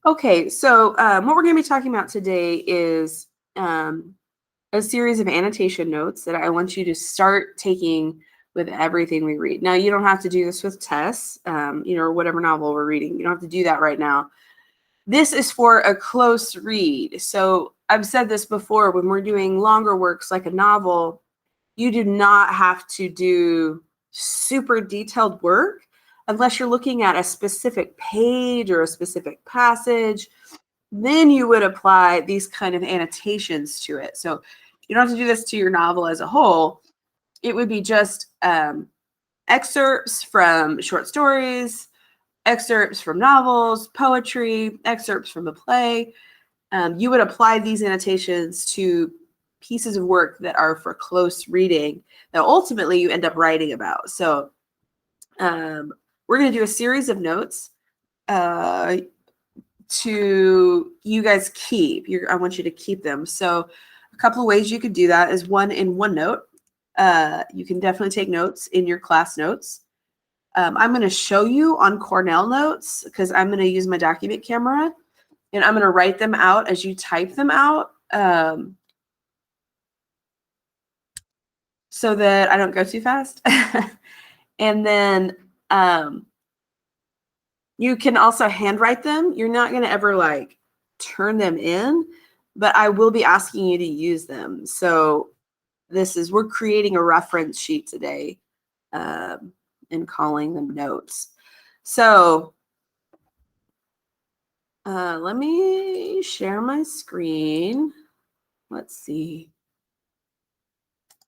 Okay, so what we're going to be talking about today is a series of annotation notes that I want you to start taking with everything we read. Now, you don't have to do this with Tess, or whatever novel we're reading. You don't have to do that right now. This is for a close read. So I've said this before, when we're doing longer works like a novel, you do not have to do super detailed work unless you're looking at a specific page or a specific passage. Then you would apply these kind of annotations to it. So you don't have to do this to your novel as a whole. It would be just excerpts from short stories, excerpts from novels, poetry, excerpts from a play. You would apply these annotations to pieces of work that are for close reading that ultimately you end up writing about. So we're going to do a series of notes to you guys keep. I want you to keep them. So a couple of ways you could do that is one in OneNote. You can definitely take notes in your class notes. I'm going to show you on Cornell Notes because I'm going to use my document camera and I'm going to write them out as you type them out so that I don't go too fast. And then you can also handwrite them. You're not going to ever like turn them in, but I will be asking you to use them. So we're creating a reference sheet today and calling them notes. So let me share my screen. Let's see.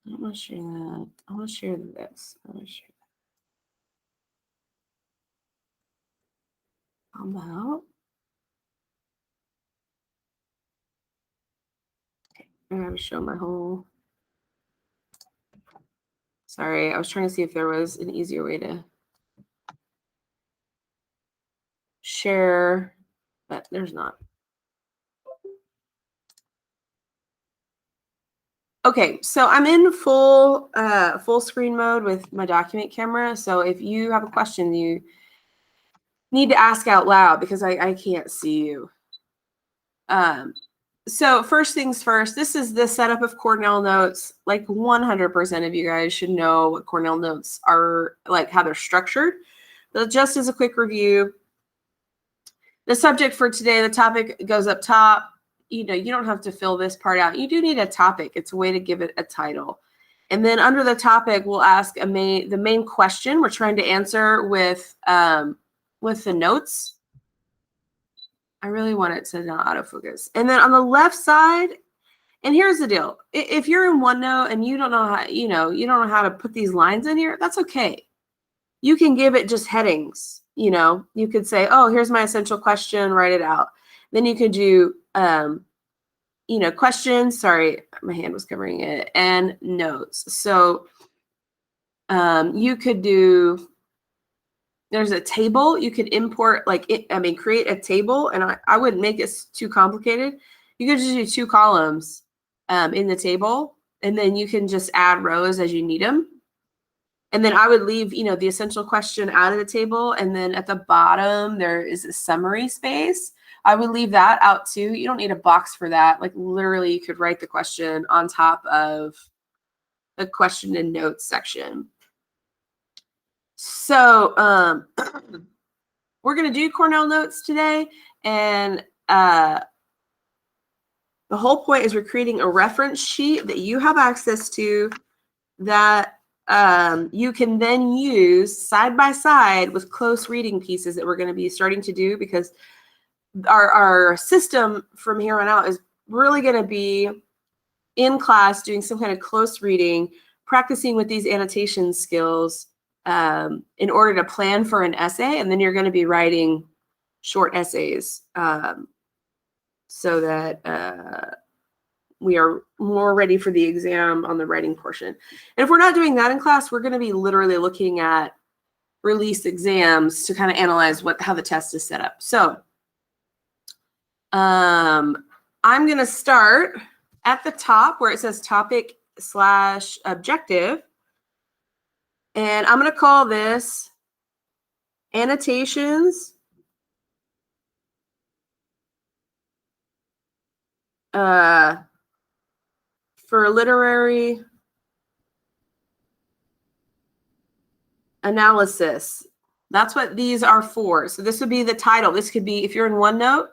I don't want to share that. I want to share this. I want to share that. I'm out. Okay, I'm going to show my whole. Sorry, I was trying to see if there was an easier way to share, but there's not. Okay, so I'm in full screen mode with my document camera. So if you have a question, you need to ask out loud because I can't see you. So first things first, this is the setup of Cornell Notes. Like 100% of you guys should know what Cornell Notes are, like how they're structured. But just as a quick review, the subject for today, the topic goes up top. You don't have to fill this part out. You do need a topic. It's a way to give it a title. And then under the topic, we'll ask the main question we're trying to answer with the notes. I really want it to not autofocus. And then on the left side, and here's the deal. If you're in OneNote and you don't know how, you don't know how to put these lines in here, that's okay. You can give it just headings. You could say, oh, here's my essential question, write it out. Then you could do, questions. Sorry, my hand was covering it, and notes. So you could do, there's a table. You could import, create a table, and I wouldn't make it too complicated. You could just do 2 columns in the table, and then you can just add rows as you need them. And then I would leave, the essential question out of the table. And then at the bottom, there is a summary space. I would leave that out too. You don't need a box for that. Like literally you could write the question on top of the question and notes section. So we're going to do Cornell Notes today. And the whole point is we're creating a reference sheet that you have access to that you can then use side by side with close reading pieces that we're going to be starting to do, because our system from here on out is really going to be in class doing some kind of close reading, practicing with these annotation skills in order to plan for an essay. And then you're going to be writing short essays so that we are more ready for the exam on the writing portion. And if we're not doing that in class, we're going to be literally looking at release exams to kind of analyze how the test is set up. So I'm going to start at the top where it says topic/objective. And I'm going to call this Annotations for literary analysis. That's what these are for. So this would be the title. This could be, if you're in OneNote,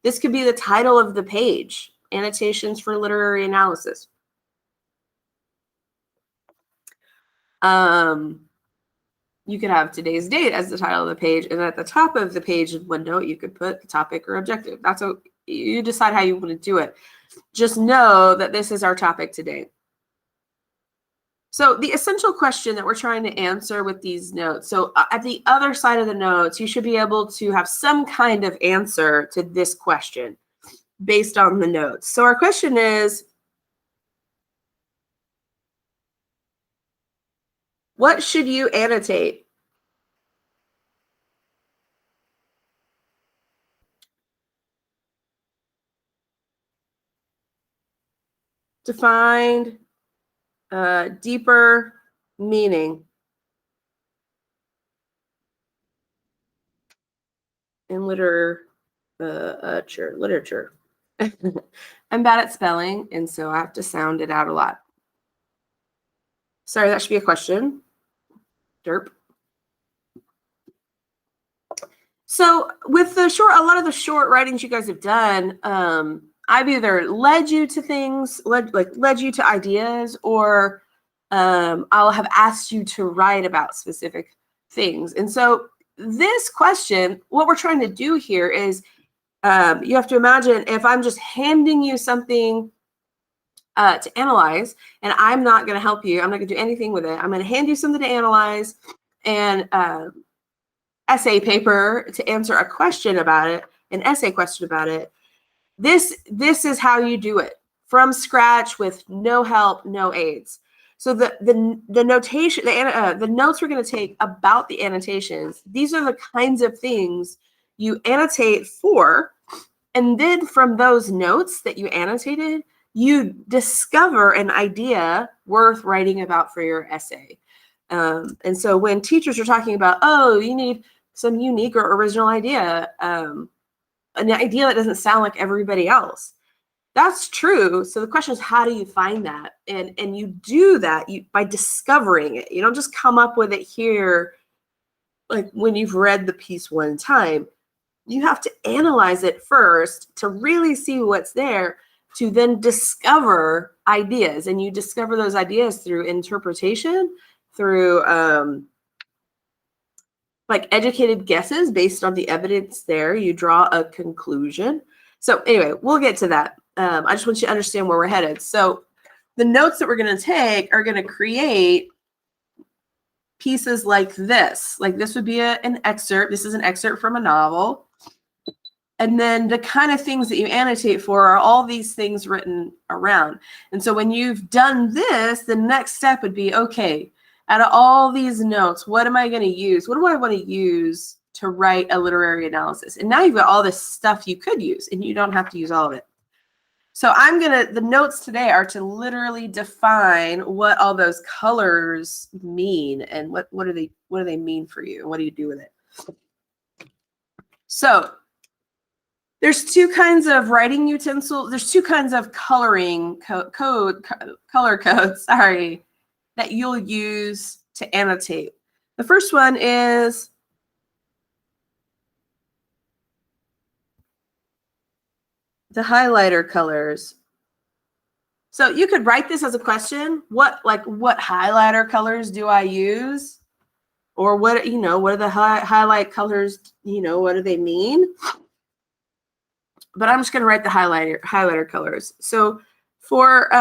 this could be the title of the page, Annotations for Literary Analysis. You could have today's date as the title of the page, and at the top of the page in OneNote, you could put the topic or objective. That's what you decide how you want to do it. Just know that this is our topic today. So the essential question that we're trying to answer with these notes. So at the other side of the notes, you should be able to have some kind of answer to this question based on the notes. So our question is, what should you annotate? To find deeper meaning in literature. I'm bad at spelling, and so I have to sound it out a lot. Sorry, that should be a question. Derp. So with the short, a lot of the short writings you guys have done, I've either led you to things, led you to ideas, or I'll have asked you to write about specific things. And so this question, what we're trying to do here is, you have to imagine if I'm just handing you something to analyze, and I'm not going to help you, I'm not going to do anything with it. I'm going to hand you something to analyze and essay paper to answer a question about it, an essay question about it. This is how you do it from scratch with no help, no aids. So the notation, the notes we're going to take about the annotations, these are the kinds of things you annotate for, and then from those notes that you annotated, you discover an idea worth writing about for your essay. And so when teachers are talking about, oh, you need some unique or original idea, an idea that doesn't sound like everybody else, that's true. So the question is, how do you find that? And you do that by discovering it. You don't just come up with it here, like when you've read the piece one time. You have to analyze it first to really see what's there, to then discover ideas. And you discover those ideas through interpretation, through like educated guesses based on the evidence there. You draw a conclusion. So anyway, we'll get to that. I just want you to understand where we're headed. So the notes that we're going to take are going to create pieces like this. Like this would be an excerpt. This is an excerpt from a novel. And then the kind of things that you annotate for are all these things written around. And so when you've done this, the next step would be, okay, out of all these notes, what am I going to use? What do I want to use to write a literary analysis? And now you've got all this stuff you could use, and you don't have to use all of it. So the notes today are to literally define what all those colors mean, and what do they mean for you, and what do you do with it? So there's two kinds of writing utensils. There's two kinds of coloring color codes, sorry, that you'll use to annotate. The first one is the highlighter colors. So you could write this as a question. What highlighter colors do I use? Or what are the highlight colors, what do they mean? But I'm just going to write the highlighter colors. So for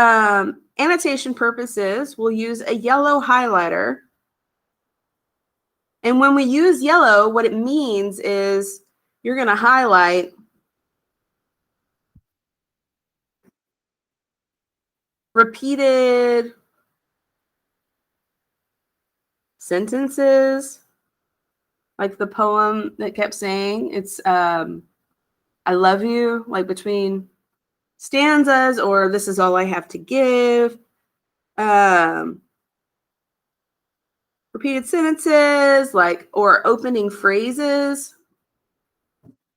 annotation purposes, we'll use a yellow highlighter. And when we use yellow, what it means is you're going to highlight repeated sentences, like the poem that kept saying, it's I love you, like between stanzas, or this is all I have to give. Repeated sentences, or opening phrases.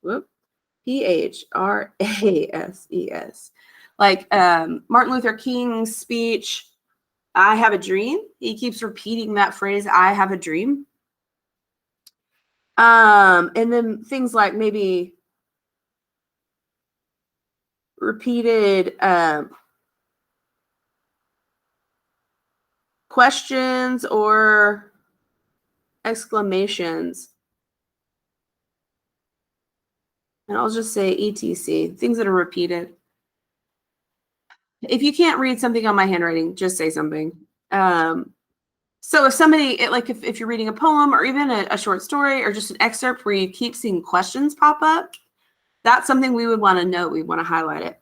Whoop. PHRASES. Like Martin Luther King's speech, I have a dream. He keeps repeating that phrase, I have a dream. And then things like maybe repeated questions or exclamations. And I'll just say ETC, things that are repeated. If you can't read something on my handwriting, just say something. So if somebody, if you're reading a poem or even a short story or just an excerpt where you keep seeing questions pop up, that's something we would want to know. We want to highlight it.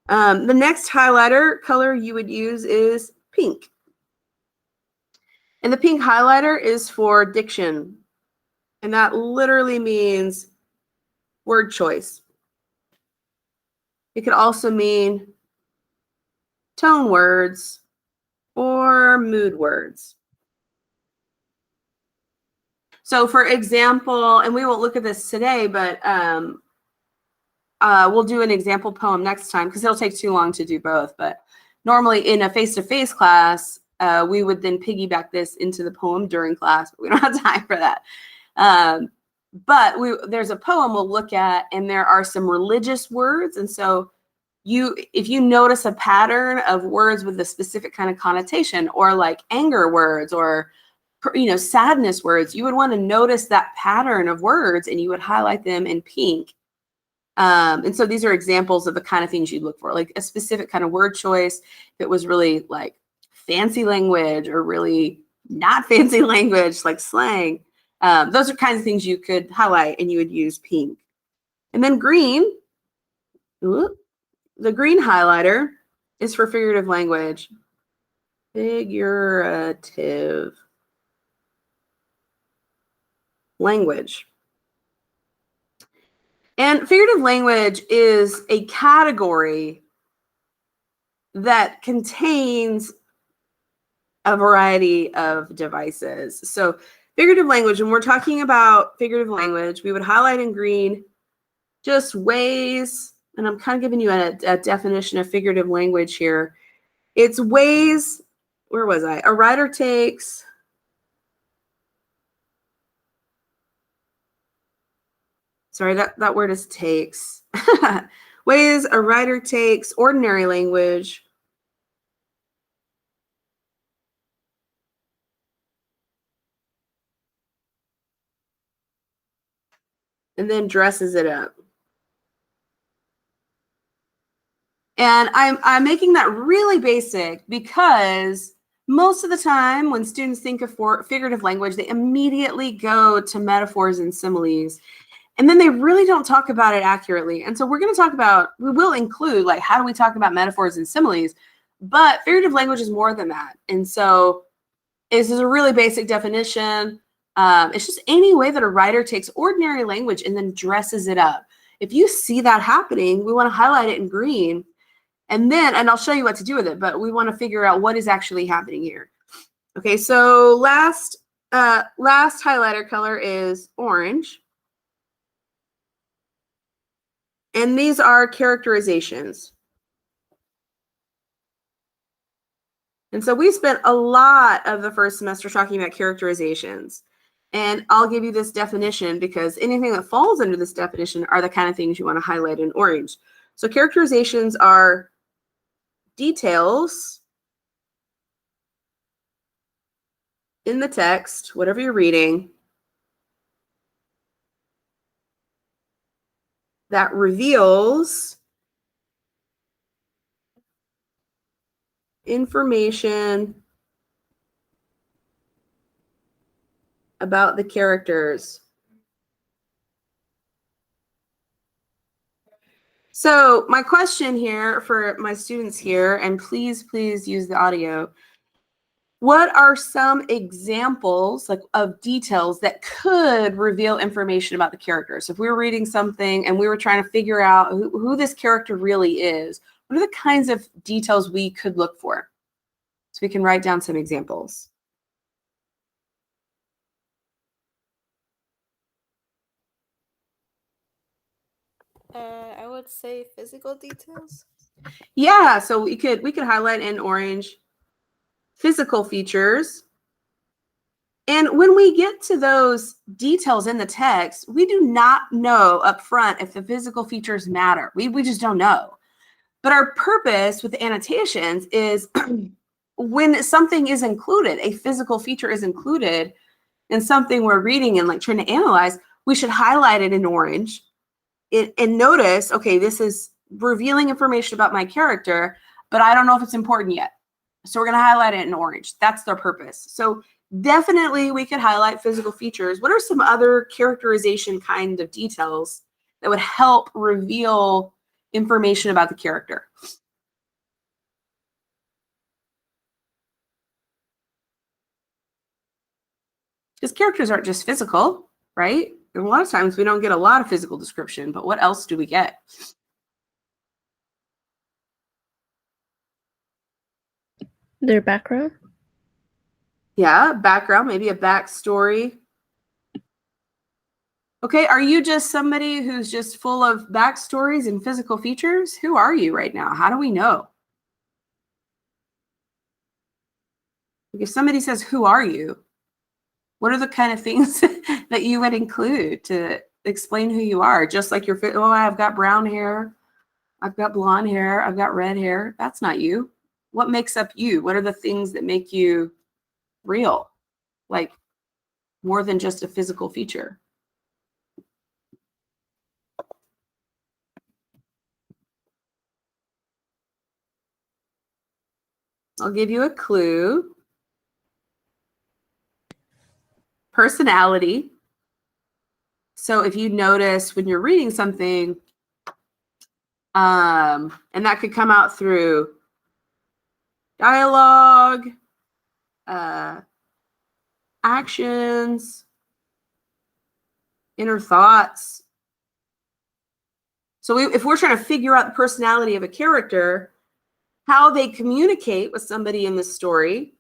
The next highlighter color you would use is pink. And the pink highlighter is for diction. And that literally means word choice. It could also mean tone words or mood words. So for example, and we won't look at this today, but we'll do an example poem next time because it'll take too long to do both. But normally in a face-to-face class, we would then piggyback this into the poem during class, but we don't have time for that. But there's a poem we'll look at, and there are some religious words. And so if you notice a pattern of words with a specific kind of connotation, or like anger words or sadness words, you would want to notice that pattern of words and you would highlight them in pink. And so these are examples of the kind of things you'd look for, like a specific kind of word choice. If it was really like fancy language or really not fancy language, like slang, those are kinds of things you could highlight and you would use pink. And then green, the green highlighter is for figurative language. Figurative language. And figurative language is a category that contains a variety of devices. So figurative language, when we're talking about figurative language, we would highlight in green just ways, and I'm kind of giving you a definition of figurative language here. It's ways, where was I? A writer takes sorry, that word is takes. Ways a writer takes ordinary language and then dresses it up. And I'm making that really basic because most of the time when students think of figurative language, they immediately go to metaphors and similes. And then they really don't talk about it accurately. And so we will include, like, how do we talk about metaphors and similes? But figurative language is more than that. And so this is a really basic definition. It's just any way that a writer takes ordinary language and then dresses it up. If you see that happening, we want to highlight it in green. And I'll show you what to do with it, but we want to figure out what is actually happening here. Okay, so last highlighter color is orange. And these are characterizations. And so we spent a lot of the first semester talking about characterizations. And I'll give you this definition because anything that falls under this definition are the kind of things you want to highlight in orange. So characterizations are details in the text, whatever you're reading, that reveals information about the characters. So my question here for my students here, and please use the audio. What are some examples of details that could reveal information about the characters? If we were reading something and we were trying to figure out who this character really is, what are the kinds of details we could look for? So we can write down some examples. I would say physical details. Yeah, so we could highlight in orange physical features. And when we get to those details in the text, we do not know up front if the physical features matter. We just don't know. But our purpose with annotations is when something is included, a physical feature is included in something we're reading and like trying to analyze, we should highlight it in orange and notice, okay, this is revealing information about my character, but I don't know if it's important yet. So we're going to highlight it in orange. That's their purpose. So definitely we could highlight physical features. What are some other characterization kind of details that would help reveal information about the character? Because characters aren't just physical, right? And a lot of times we don't get a lot of physical description, but what else do we get? Their background? Yeah, background, maybe a backstory. Okay, are you just somebody who's just full of backstories and physical features? Who are you right now? How do we know? If somebody says, who are you? What are the kind of things that you would include to explain who you are? Just like your, oh, I've got brown hair, I've got blonde hair, I've got red hair. That's not you. What makes up you? What are the things that make you real? Like more than just a physical feature. I'll give you a clue. Personality. So if you notice when you're reading something, and that could come out through dialogue, actions, inner thoughts. So if we're trying to figure out the personality of a character, how they communicate with somebody in the story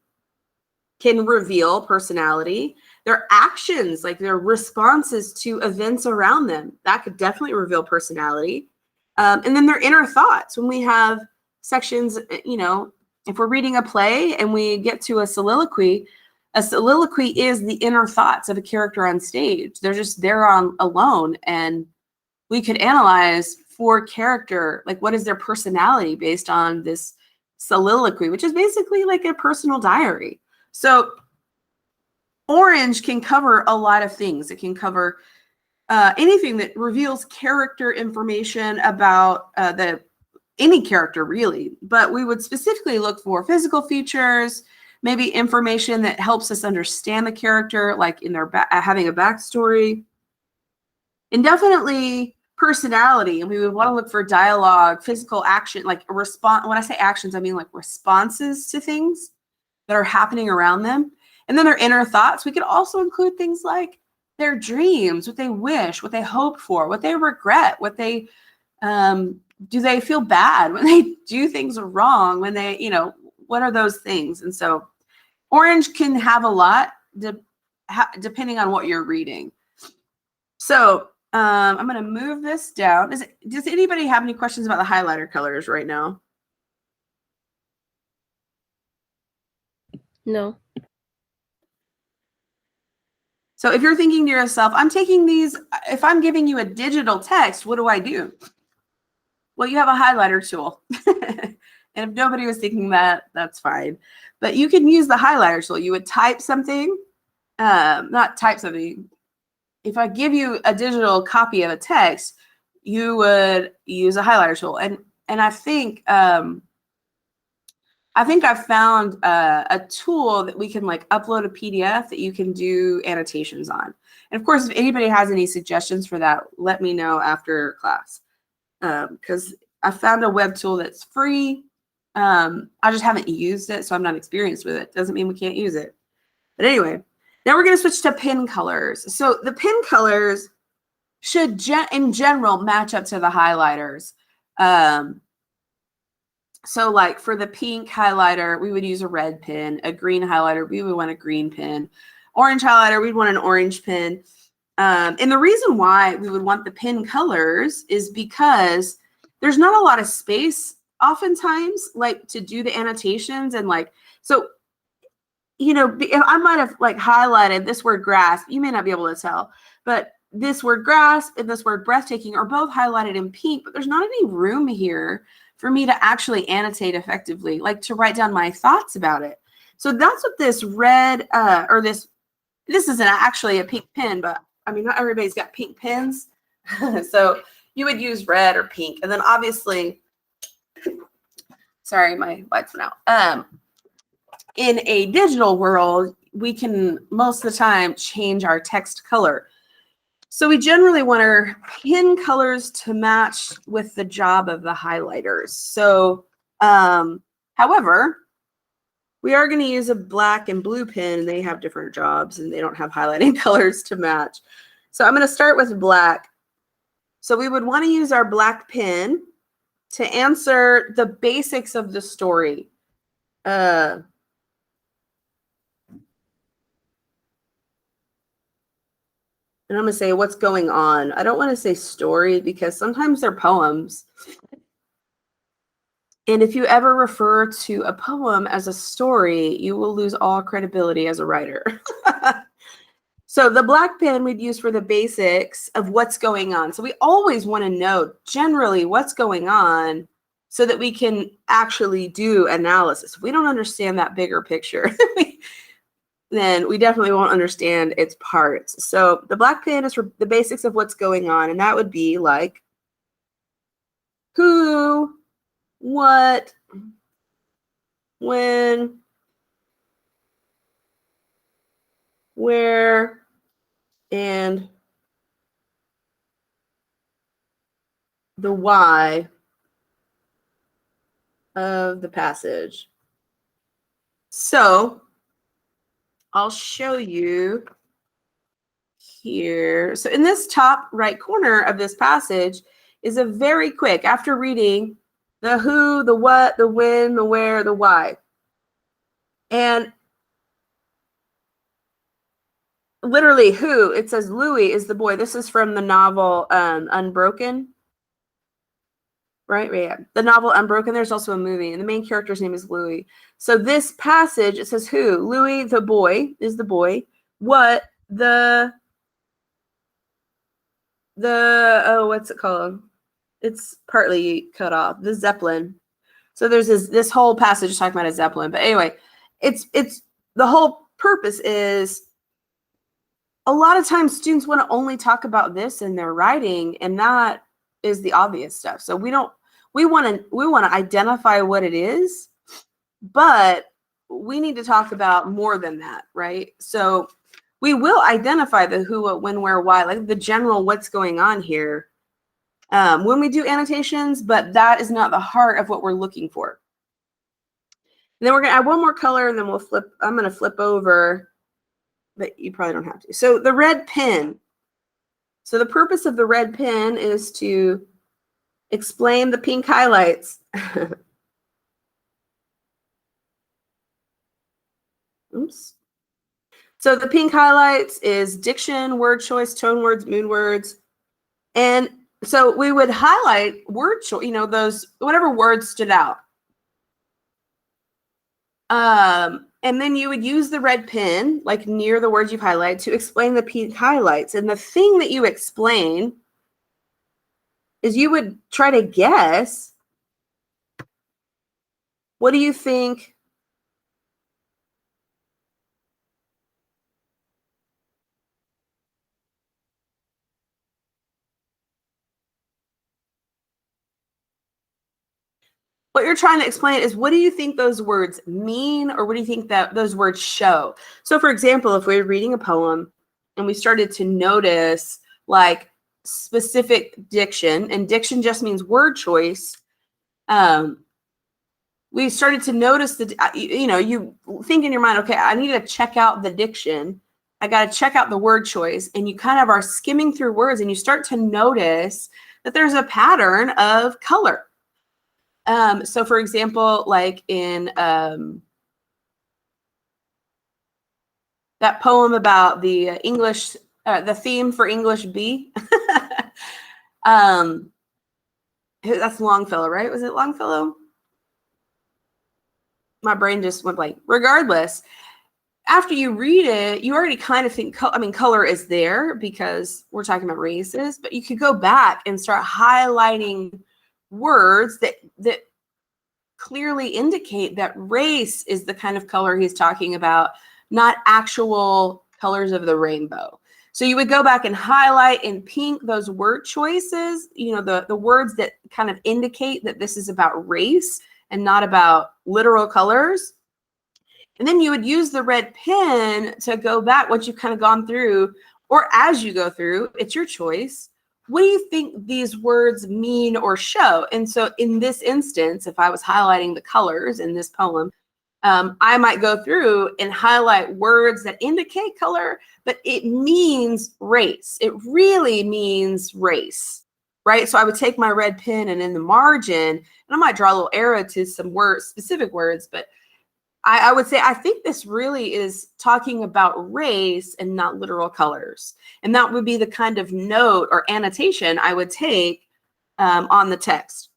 can reveal personality. Their actions, like their responses to events around them, that could definitely reveal personality. And then their inner thoughts. When we have sections, you know, if we're reading a play and we get to a soliloquy is the inner thoughts of a character on stage. They're just there on alone, and we could analyze for character, like what is their personality based on this soliloquy, which is basically like a personal diary. So orange can cover a lot of things. It can cover anything that reveals character information about any character, really. But we would specifically look for physical features, maybe information that helps us understand the character, like in their having a backstory, and definitely personality. And we would want to look for dialogue, physical action, like a response. When I say actions, I mean like responses to things that are happening around them. And then their inner thoughts. We could also include things like their dreams, what they wish, what they hope for, what they regret, what they do they feel bad when they do things wrong, when they, you know, what are those things? And so orange can have a lot depending on what you're reading. So I'm going to move this down. Does anybody have any questions about the highlighter colors right now? No. So if you're thinking to yourself, I'm taking these, if I'm giving you a digital text, what do I do? Well, you have a highlighter tool. And if nobody was thinking that, that's fine. But you can use the highlighter tool. You would type something, not type something. If I give you a digital copy of a text, you would use a highlighter tool. And I think I've found a tool that we can like upload a PDF that you can do annotations on. And of course, if anybody has any suggestions for that, let me know after class. Because I found a web tool that's free. I just haven't used it, so I'm not experienced with it. Doesn't mean we can't use it. But anyway, now we're going to switch to pin colors. So the pin colors should, in general, match up to the highlighters. So like for the pink highlighter, we would use a red pin. A green highlighter, we would want a green pin. Orange highlighter, we'd want an orange pin. And the reason why we would want the pin colors is because there's not a lot of space oftentimes like to do the annotations and like, so, you know, I might have like highlighted this word grasp. You may not be able to tell, but this word grasp and this word breathtaking are both highlighted in pink, but there's not any room here for me to actually annotate effectively, like to write down my thoughts about it. So that's what this red, or this isn't actually a pink pen, but I mean, not everybody's got pink pens. So you would use red or pink. And then obviously, sorry, my lights went out. In a digital world, we can most of the time change our text color. So we generally want our pen colors to match with the job of the highlighters. So, however, we are going to use a black and blue pen, and they have different jobs, and they don't have highlighting colors to match. So I'm going to start with black. So we would want to use our black pen to answer the basics of the story. And I'm going to say what's going on. I don't want to say story because sometimes they're poems. And if you ever refer to a poem as a story, you will lose all credibility as a writer. So the black pen we'd use for the basics of what's going on. So we always want to know generally what's going on so that we can actually do analysis. If we don't understand that bigger picture, then we definitely won't understand its parts. So the black pen is for the basics of what's going on. And that would be like who, what, when, where, and the why of the passage. So I'll show you here. So in this top right corner of this passage is a very quick, after reading the who, the what, the when, the where, the why. And literally who, it says Louis is the boy. This is from the novel Unbroken. Right? Yeah. The novel Unbroken. There's also a movie, and the main character's name is Louis. So this passage, it says who? Louis, the boy, is the boy. What? The oh, what's it called? It's partly cut off. The Zeppelin. So there's this whole passage talking about a Zeppelin. But anyway, it's the whole purpose is a lot of times students want to only talk about this in their writing, and that is the obvious stuff. So we want to identify what it is, but we need to talk about more than that, right? So we will identify the who, what, when, where, why, like the general what's going on here when we do annotations, but that is not the heart of what we're looking for. And then we're going to add one more color, and then we'll flip. I'm going to flip over, but you probably don't have to. So the red pen. So the purpose of the red pen is to explain the pink highlights. Oops. So the pink highlights is diction, word choice, tone words, mood words. And so we would highlight word choice, those, whatever words stood out. And then you would use the red pen, like near the words you've highlighted, to explain the pink highlights. And the thing that you explain is you would try to guess, what do you think what you're trying to explain is, what do you think those words mean, or what do you think that those words show? So for example, if we were reading a poem and we started to notice like specific diction, and diction just means word choice, we started to notice that, you think in your mind, okay, I need to check out the diction. I got to check out the word choice. And you kind of are skimming through words, and you start to notice that there's a pattern of color. So for example, like in that poem about the English, the theme for English B, that's Longfellow, right? Was it Longfellow? my brain just went blank. Regardless, after you read it, you already kind of think, color is there because we're talking about races, but you could go back and start highlighting words that clearly indicate that race is the kind of color he's talking about, not actual colors of the rainbow. So you would go back and highlight in pink those word choices, the words that kind of indicate that this is about race and not about literal colors. And then you would use the red pen to go back once you've kind of gone through, or as you go through, it's your choice. What do you think these words mean or show? And so in this instance, if I was highlighting the colors in this poem, I might go through and highlight words that indicate color, but it means race. It really means race, right? So I would take my red pen and in the margin, and I might draw a little arrow to some words, specific words, but I would say, I think this really is talking about race and not literal colors. And that would be the kind of note or annotation I would take on the text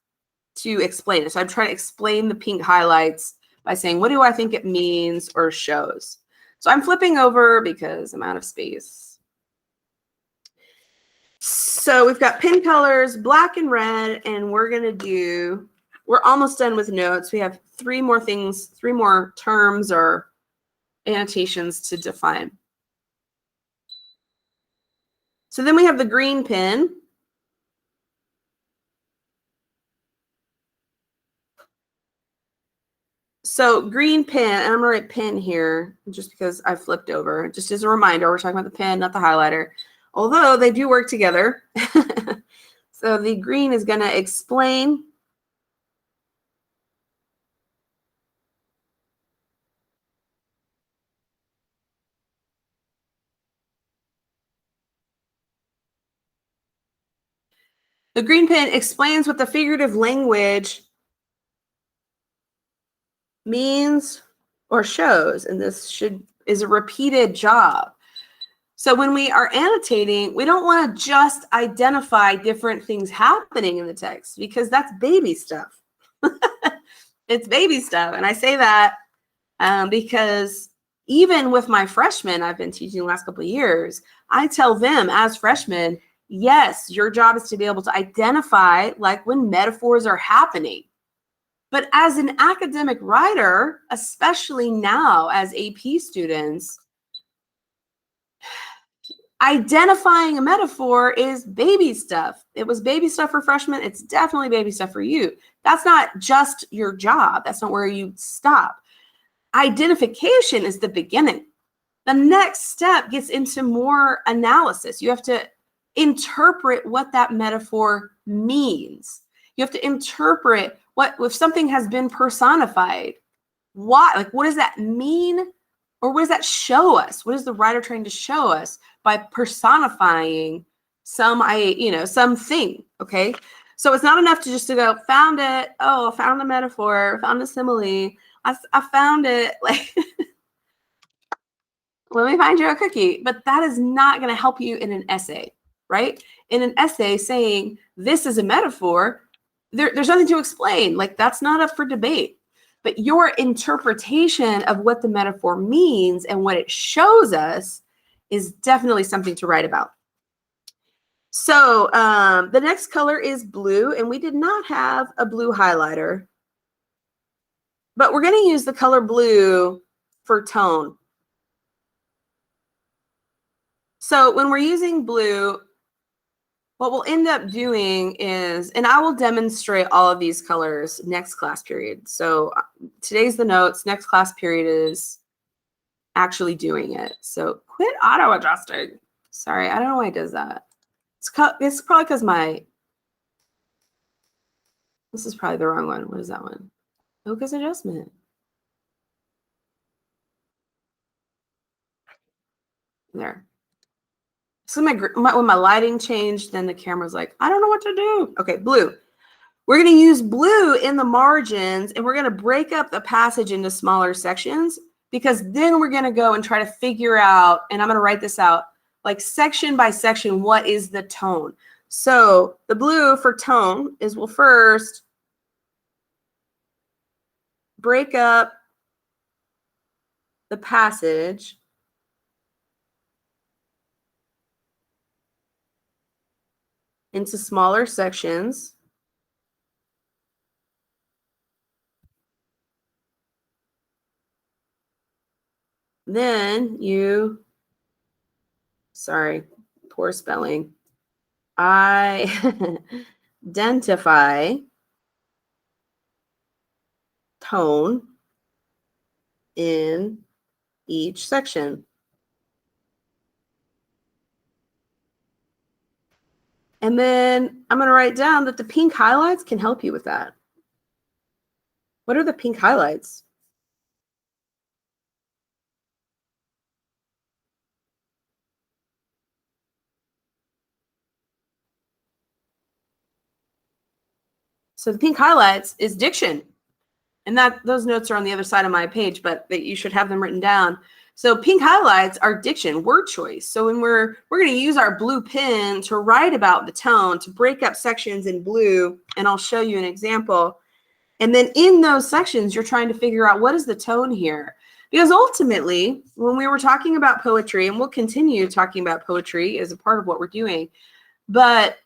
to explain it. So I'm trying to explain the pink highlights by saying, what do I think it means or shows? So I'm flipping over because I'm out of space. So we've got pen colors, black and red, and we're almost done with notes. We have three more terms or annotations to define. So then we have the green pen. So green pen, and I'm gonna write pen here just because I flipped over. Just as a reminder, we're talking about the pen, not the highlighter, although they do work together. So the green is gonna explain. The green pen explains what the figurative language means or shows, and this is a repeated job. So when we are annotating, we don't want to just identify different things happening in the text because that's baby stuff. It's baby stuff. And I say that because even with my freshmen I've been teaching the last couple of years, I tell them as freshmen, yes, your job is to be able to identify like when metaphors are happening. But as an academic writer, especially now as AP students, identifying a metaphor is baby stuff. It was baby stuff for freshmen. It's definitely baby stuff for you. That's not just your job. That's not where you stop. Identification is the beginning. The next step gets into more analysis. You have to interpret what that metaphor means. You have to interpret if something has been personified, what does that mean? Or what does that show us? What is the writer trying to show us by personifying something, okay? So it's not enough to just to go, found it, oh, found a metaphor, found a simile, I found it, like, let me find you a cookie. But that is not going to help you in an essay, right? In an essay saying, this is a metaphor, there's nothing to explain. Like, that's not up for debate. But your interpretation of what the metaphor means and what it shows us is definitely something to write about. So the next color is blue, and we did not have a blue highlighter, but we're going to use the color blue for tone. So when we're using blue, what we'll end up doing is, and I will demonstrate all of these colors next class period. So today's the notes, next class period is actually doing it. So quit auto adjusting. Sorry, I don't know why it does that. It's probably because this is probably the wrong one. What is that one? Focus adjustment. There. So when my lighting changed, then the camera's like, I don't know what to do. Okay, blue. We're going to use blue in the margins, and we're going to break up the passage into smaller sections, because then we're going to go and try to figure out, and I'm going to write this out, like section by section, what is the tone? So the blue for tone is, we'll first break up the passage into smaller sections. Then you, sorry, poor spelling, identify tone in each section. And then I'm going to write down that the pink highlights can help you with that. What are the pink highlights? So the pink highlights is diction. And that those notes are on the other side of my page, but that you should have them written down. So pink highlights are diction, word choice. So when we're going to use our blue pen to write about the tone, to break up sections in blue, and I'll show you an example. And then in those sections, you're trying to figure out what is the tone here. Because ultimately, when we were talking about poetry, and we'll continue talking about poetry as a part of what we're doing, but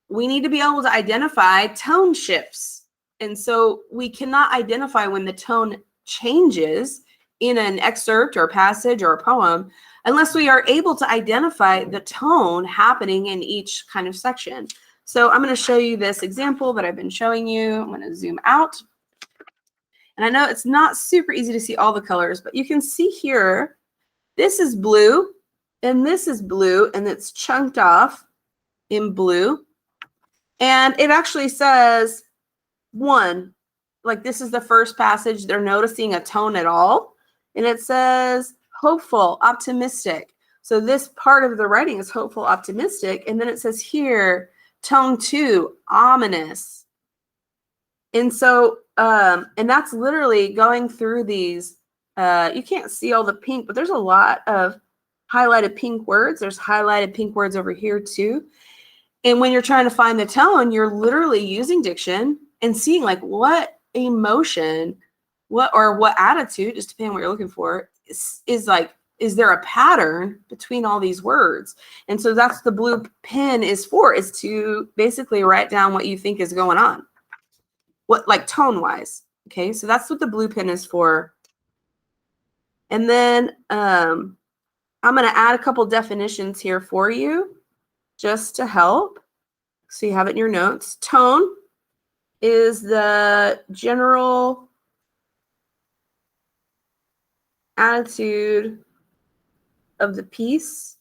we need to be able to identify tone shifts. And so we cannot identify when the tone changes in an excerpt or a passage or a poem unless we are able to identify the tone happening in each kind of section. So I'm going to show you this example that I've been showing you. I'm going to zoom out. And I know it's not super easy to see all the colors, but you can see here, this is blue, and this is blue, and it's chunked off in blue. And it actually says one, like this is the first passage, they're noticing a tone at all. And it says hopeful, optimistic. So this part of the writing is hopeful, optimistic. And then it says here, tone 2, ominous. And so, and that's literally going through these, you can't see all the pink, but there's a lot of highlighted pink words. There's highlighted pink words over here too. And when you're trying to find the tone, you're literally using diction and seeing like what emotion, what attitude, just depending on what you're looking for, is like, is there a pattern between all these words? And so that's the blue pen is for, is to basically write down what you think is going on. What, like tone wise. Okay, so that's what the blue pen is for. And then I'm going to add a couple definitions here for you just to help. So you have it in your notes. Tone is the general attitude of the piece.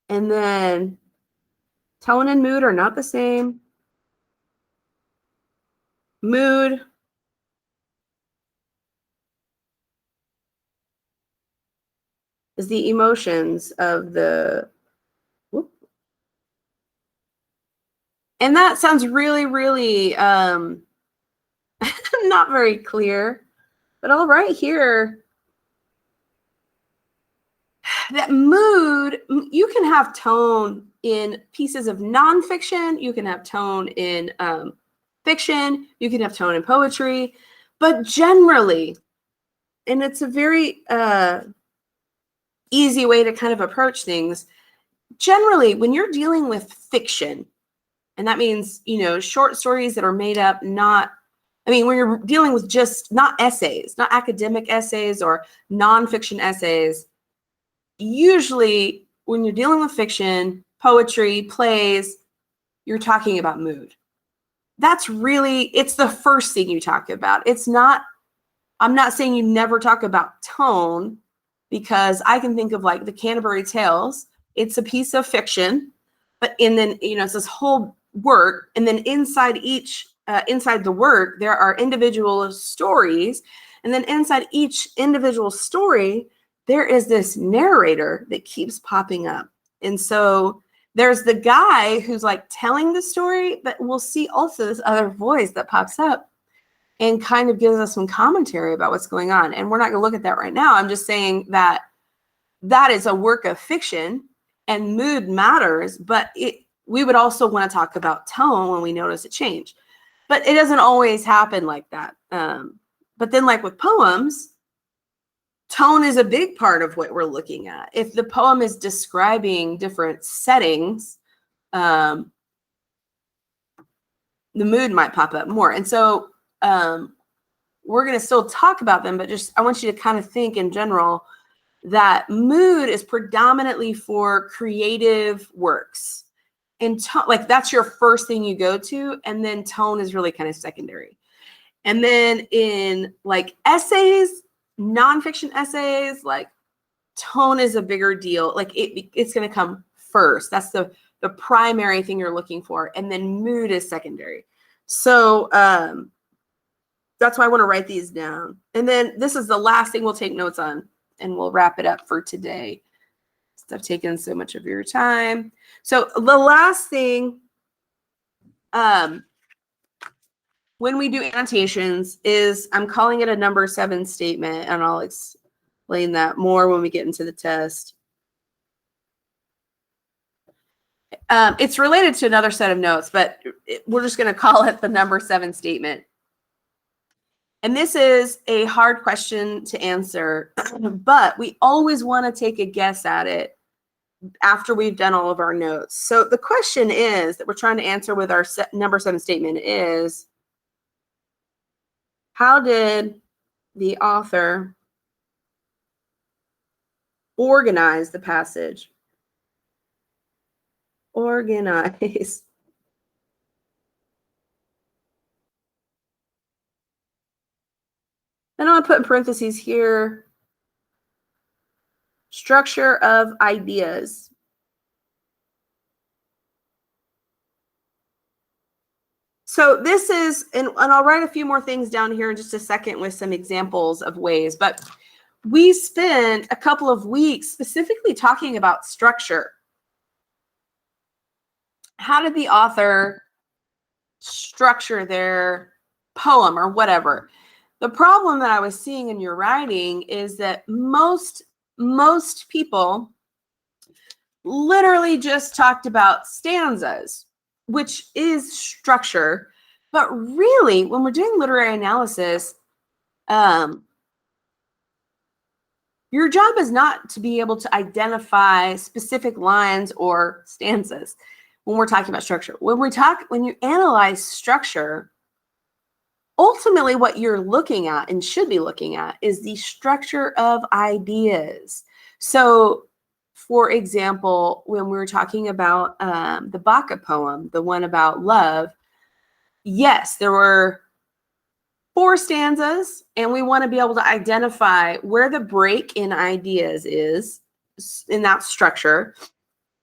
And then tone and mood are not the same. Mood is the emotions of the, whoop. And that sounds really, really not very clear, but I'll write here that mood, you can have tone in pieces of nonfiction, you can have tone in fiction, you can have tone in poetry, but generally, and it's a very easy way to kind of approach things, generally when you're dealing with fiction, and that means, you know, short stories that are made up, not, I mean, when you're dealing with just not essays, not academic essays or nonfiction essays, usually when you're dealing with fiction, poetry, plays, you're talking about mood. That's really, it's the first thing you talk about. It's not, I'm not saying you never talk about tone, because I can think of like the Canterbury Tales. It's a piece of fiction, but and then, you know, it's this whole work, and then inside each, inside the work, there are individual stories, and then inside each individual story, there is this narrator that keeps popping up. And so there's the guy who's like telling the story, but we'll see also this other voice that pops up and kind of gives us some commentary about what's going on. And we're not going to look at that right now. I'm just saying that that is a work of fiction and mood matters, but we would also want to talk about tone when we notice a change. But it doesn't always happen like that. But then like with poems, tone is a big part of what we're looking at. If the poem is describing different settings, the mood might pop up more. And so we're going to still talk about them, but just I want you to kind of think in general that mood is predominantly for creative works. And like that's your first thing you go to, and then tone is really kind of secondary. And then in like essays, nonfiction essays, like tone is a bigger deal. Like it's going to come first. That's the primary thing you're looking for, and then mood is secondary. So that's why I want to write these down. And then this is the last thing we'll take notes on, and we'll wrap it up for today. I've taken so much of your time. So the last thing when we do annotations is I'm calling it a number 7 statement, and I'll explain that more when we get into the test. It's related to another set of notes, but we're just going to call it the number 7 statement. And this is a hard question to answer, but we always want to take a guess at it after we've done all of our notes. So the question is that we're trying to answer with our number 7 statement is, how did the author organize the passage? Organize. Then I'm going to put in parentheses here, structure of ideas. So this is, and I'll write a few more things down here in just a second with some examples of ways, but we spent a couple of weeks specifically talking about structure. How did the author structure their poem or whatever? The problem that I was seeing in your writing is that most people literally just talked about stanzas, which is structure. But really, when we're doing literary analysis, your job is not to be able to identify specific lines or stanzas when we're talking about structure. When you analyze structure, ultimately what you're looking at and should be looking at is the structure of ideas. So for example, when we were talking about the Baka poem, the one about love, yes, there were 4 stanzas, and we want to be able to identify where the break in ideas is in that structure.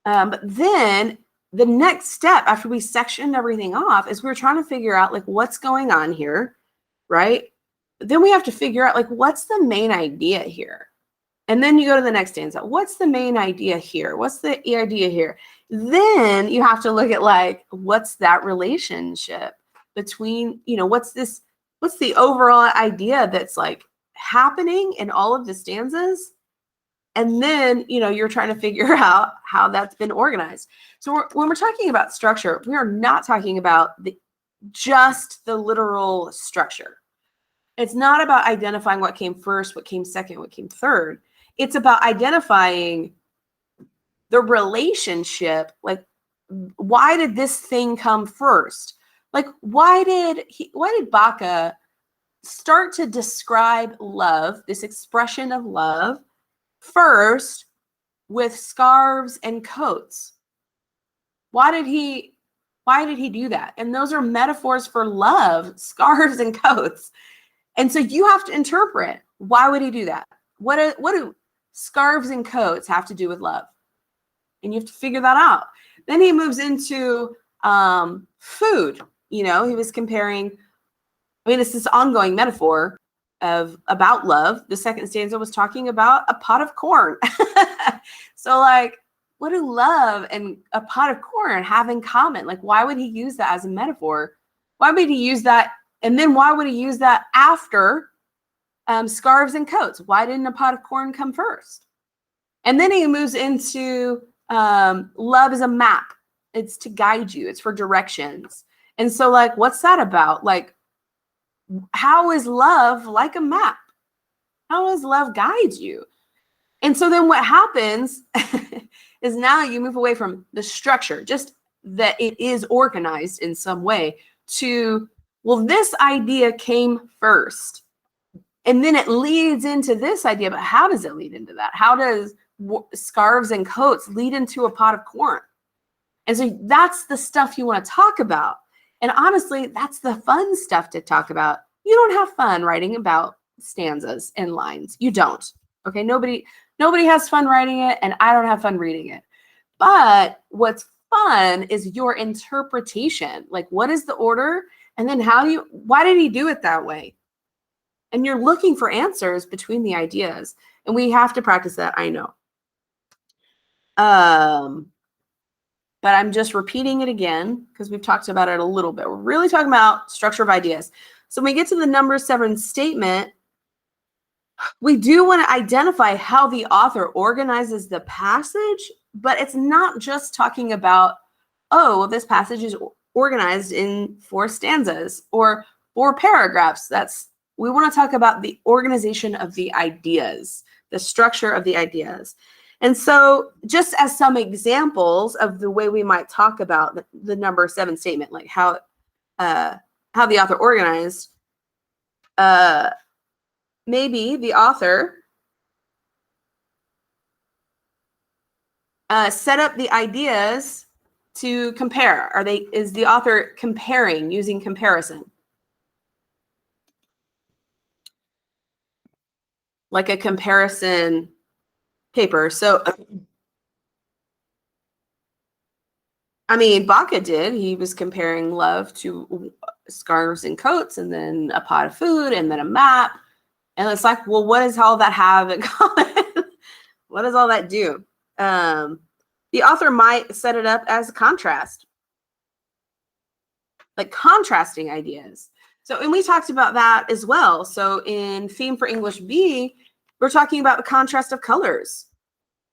But then the next step after we sectioned everything off is we're trying to figure out like what's going on here, right? Then we have to figure out like what's the main idea here. And then you go to the next stanza. What's the main idea here? What's the idea here? Then you have to look at like, what's that relationship between, what's the overall idea that's like happening in all of the stanzas? And then, you're trying to figure out how that's been organized. So when we're talking about structure, we are not talking about just the literal structure. It's not about identifying what came first, what came second, what came third. It's about identifying the relationship. Like, why did this thing come first? Like, why did Baka start to describe love, this expression of love, first with scarves and coats? Why did he do that? And those are metaphors for love, scarves and coats. And so you have to interpret, why would he do that? What do scarves and coats have to do with love? And you have to figure that out. Then he moves into food. He was comparing, it's this ongoing metaphor about love. The second stanza was talking about a pot of corn. So like, what do love and a pot of corn have in common? Like, why would he use that as a metaphor? Why would he use that? And then why would he use that after scarves and coats? Why didn't a pot of corn come first? And then he moves into love as a map. it's to guide you. It's for directions. And so like, what's that about? Like, how is love like a map? How does love guide you? And so then what happens is now you move away from the structure, just that it is organized in some way, to, well, this idea came first. And then it leads into this idea, but how does it lead into that? How does scarves and coats lead into a pot of corn? And so that's the stuff you want to talk about. And honestly, that's the fun stuff to talk about. You don't have fun writing about stanzas and lines. You don't. Okay, nobody has fun writing it, and I don't have fun reading it. But what's fun is your interpretation. Like, what is the order? And then why did he do it that way? And you're looking for answers between the ideas. And we have to practice that, I know. But I'm just repeating it again because we've talked about it a little bit. We're really talking about structure of ideas. So when we get to the number 7 statement, we do want to identify how the author organizes the passage, but it's not just talking about, oh, this passage is organized in 4 stanzas or 4 paragraphs. We want to talk about the organization of the ideas, the structure of the ideas. And so just as some examples of the way we might talk about the number 7 statement, like how the author organized, maybe the author set up the ideas to compare. Is the author comparing, using comparison? Like a comparison paper. So, I mean, Baca did. He was comparing love to scarves and coats, and then a pot of food, and then a map. And it's like, well, what does all that have in common? What does all that do? The author might set it up as a contrast, like contrasting ideas. So, and we talked about that as well. So in Theme for English B, we're talking about the contrast of colors.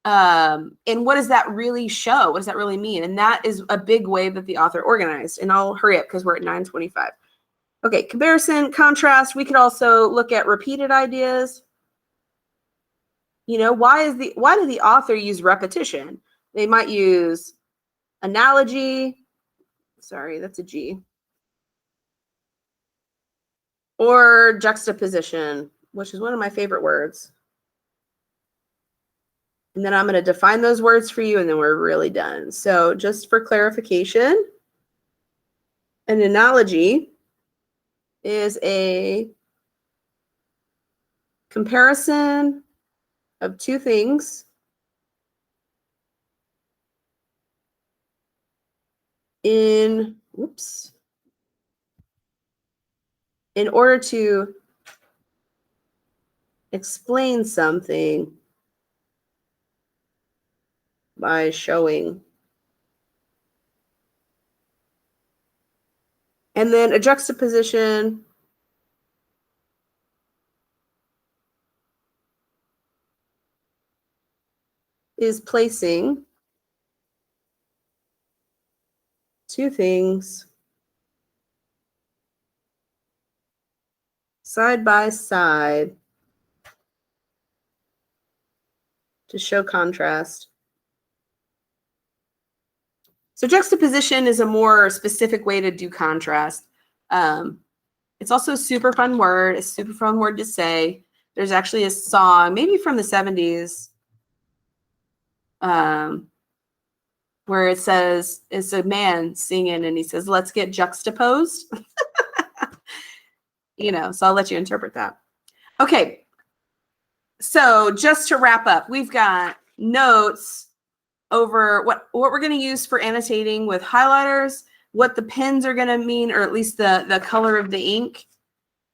And what does that really show? What does that really mean? And that is a big way that the author organized. And I'll hurry up because we're at 9:25. Okay, comparison, contrast. We could also look at repeated ideas. You know, why did the author use repetition? They might use analogy. Sorry, that's a G. Or juxtaposition, which is one of my favorite words. And then I'm going to define those words for you, and then we're really done. So just for clarification, an analogy is a comparison of 2 things in order to explain something by showing. And then a juxtaposition is placing 2 things side by side to show contrast. So juxtaposition is a more specific way to do contrast. It's also a super fun word. It's a super fun word to say. There's actually a song, maybe from the 70s, where it says, it's a man singing, and he says, let's get juxtaposed. You know, so I'll let you interpret that. Okay, so just to wrap up, we've got notes over what we're going to use for annotating with highlighters, what the pens are going to mean, or at least the color of the ink.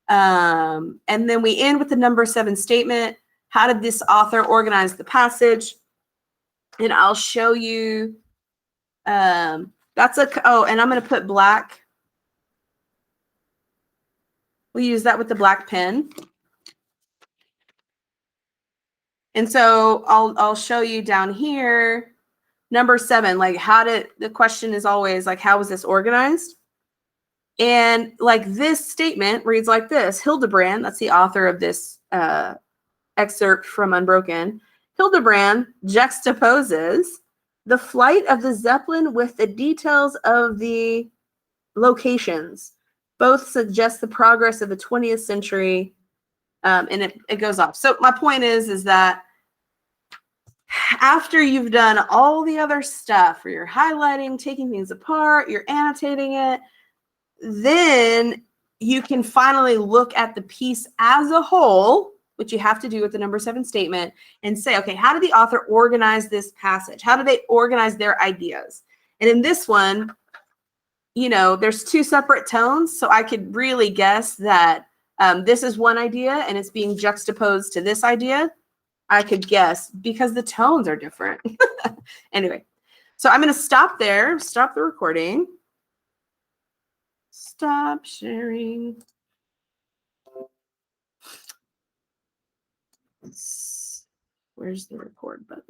And then we end with the number 7 statement. How did this author organize the passage? And I'll show you. And I'm going to put black. We'll use that with the black pen. And so I'll show you down here. number 7, like the question is always like, how was this organized? And like this statement reads like this: Hildebrand, that's the author of this excerpt from Unbroken, Hildebrand juxtaposes the flight of the Zeppelin with the details of the locations. Both suggest the progress of the 20th century, and it goes off. So my point is that after you've done all the other stuff, where you're highlighting, taking things apart, you're annotating it, then you can finally look at the piece as a whole, which you have to do with the number 7 statement, and say, okay, how did the author organize this passage? How do they organize their ideas? And in this one, you know, there's 2 separate tones, so I could really guess that this is one idea and it's being juxtaposed to this idea. I could guess because the tones are different. Anyway, so I'm going to stop there, stop the recording. Stop sharing. Where's the record button?